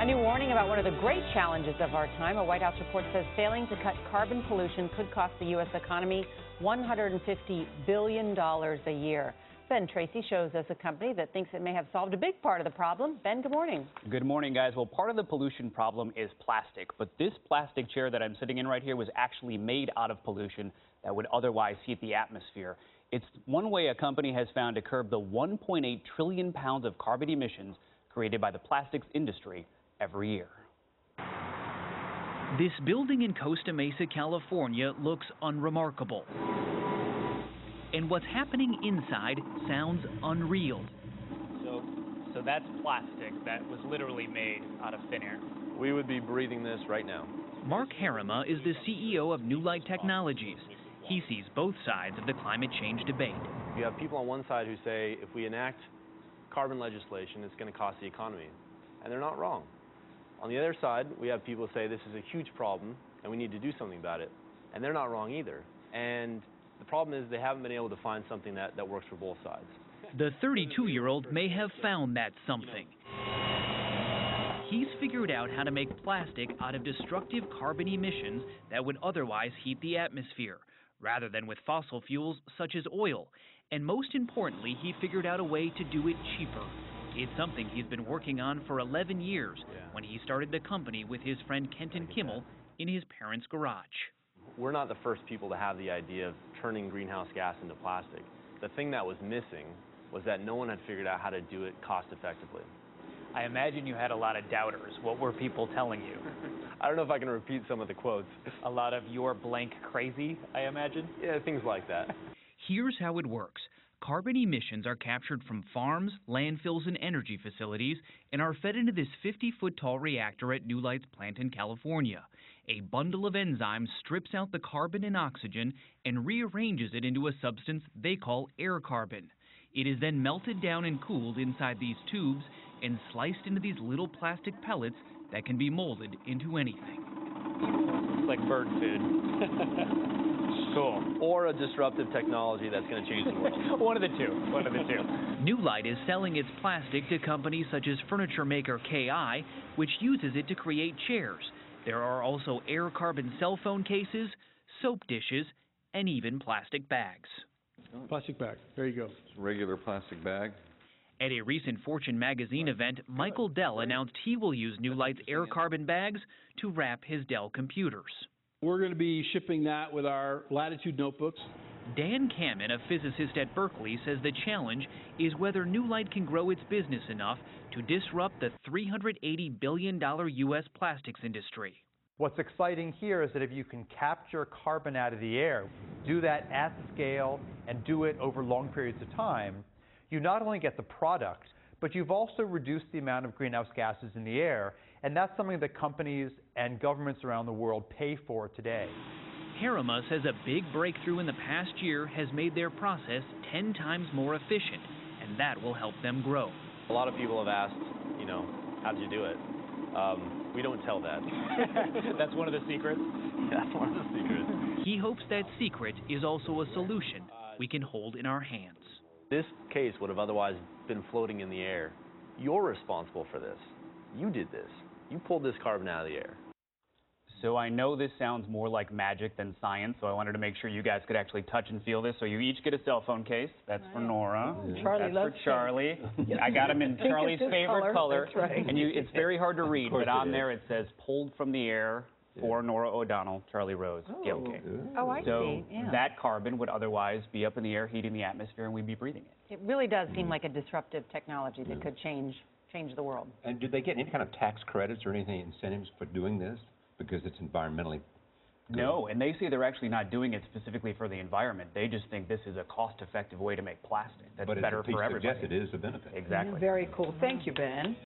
A new warning about one of the great challenges of our time. A White House report says failing to cut carbon pollution could cost the U.S. economy $150 billion a year. Ben Tracy shows us a company that thinks it may have solved a big part of the problem. Ben, good morning. Good morning, guys. Well, part of the pollution problem is plastic, but this plastic chair that I'm sitting in right here was actually made out of pollution that would otherwise heat the atmosphere. It's one way a company has found to curb the 1.8 trillion pounds of carbon emissions created by the plastics industry every year. This building in Costa Mesa, California looks unremarkable. And what's happening inside sounds unreal. So that's plastic that was literally made out of thin air. We would be breathing this right now. Mark Harima is the CEO of Newlight Technologies. He sees both sides of the climate change debate. You have people on one side who say if we enact carbon legislation, it's going to cost the economy. And they're not wrong. On the other side, we have people who say this is a huge problem and we need to do something about it. And they're not wrong either. And the problem is they haven't been able to find something that works for both sides. The 32-year-old may have found that something. He's figured out how to make plastic out of destructive carbon emissions that would otherwise heat the atmosphere, rather than with fossil fuels such as oil. And most importantly, he figured out a way to do it cheaper. It's something he's been working on for 11 years when he started the company with his friend Kenton Kimmel in his parents' garage. We're not the first people to have the idea of turning greenhouse gas into plastic. The thing that was missing was that no one had figured out how to do it cost effectively. I imagine you had a lot of doubters. What were people telling you? I don't know if I can repeat some of the quotes. A lot of "you're blank crazy," I imagine? Yeah, things like that. Here's how it works. Carbon emissions are captured from farms, landfills, and energy facilities and are fed into this 50-foot-tall reactor at Newlight's plant in California. A bundle of enzymes strips out the carbon and oxygen and rearranges it into a substance they call air carbon. It is then melted down and cooled inside these tubes and sliced into these little plastic pellets that can be molded into anything. It's like bird food. Cool. Or a disruptive technology that's going to change the world. One of the two. Newlight is selling its plastic to companies such as furniture maker KI, which uses it to create chairs. There are also air carbon cell phone cases, soap dishes, and even plastic bags. Plastic bag. There you go. It's a regular plastic bag. At a recent Fortune magazine event, Michael Dell announced he will use Newlight's air carbon bags to wrap his Dell computers. We're going to be shipping that with our Latitude notebooks. Dan Kamen, a physicist at Berkeley, says the challenge is whether Newlight can grow its business enough to disrupt the $380 billion U.S. plastics industry. What's exciting here is that if you can capture carbon out of the air, do that at scale, and do it over long periods of time, you not only get the product, but you've also reduced the amount of greenhouse gases in the air, and that's something that companies and governments around the world pay for today. Harima says a big breakthrough in the past year has made their process 10 times more efficient, and that will help them grow. A lot of people have asked, how did you do it? We don't tell that. That's one of the secrets? That's one of the secrets. He hopes that secret is also a solution we can hold in our hands. This case would have otherwise been floating in the air. You're responsible for this. You did this. You pulled this carbon out of the air. So I know this sounds more like magic than science, so I wanted to make sure you guys could actually touch and feel this. So you each get a cell phone case. That's for Nora. Charlie That's for Charlie. I got them in Charlie's favorite color. That's right. And it's very hard to read, but on there it says pulled from the air for Nora O'Donnell, Charlie Rose, Gail King. Oh, I So see. Yeah. that carbon would otherwise be up in the air, heating the atmosphere, and we'd be breathing it. It really does seem like a disruptive technology that could change the world. And do they get any kind of tax credits or anything, incentives for doing this? Because it's environmentally good? No, and they say they're actually not doing it specifically for the environment. They just think this is a cost-effective way to make plastic that's better for everybody. But it is a benefit. Exactly. Very cool. Thank you, Ben.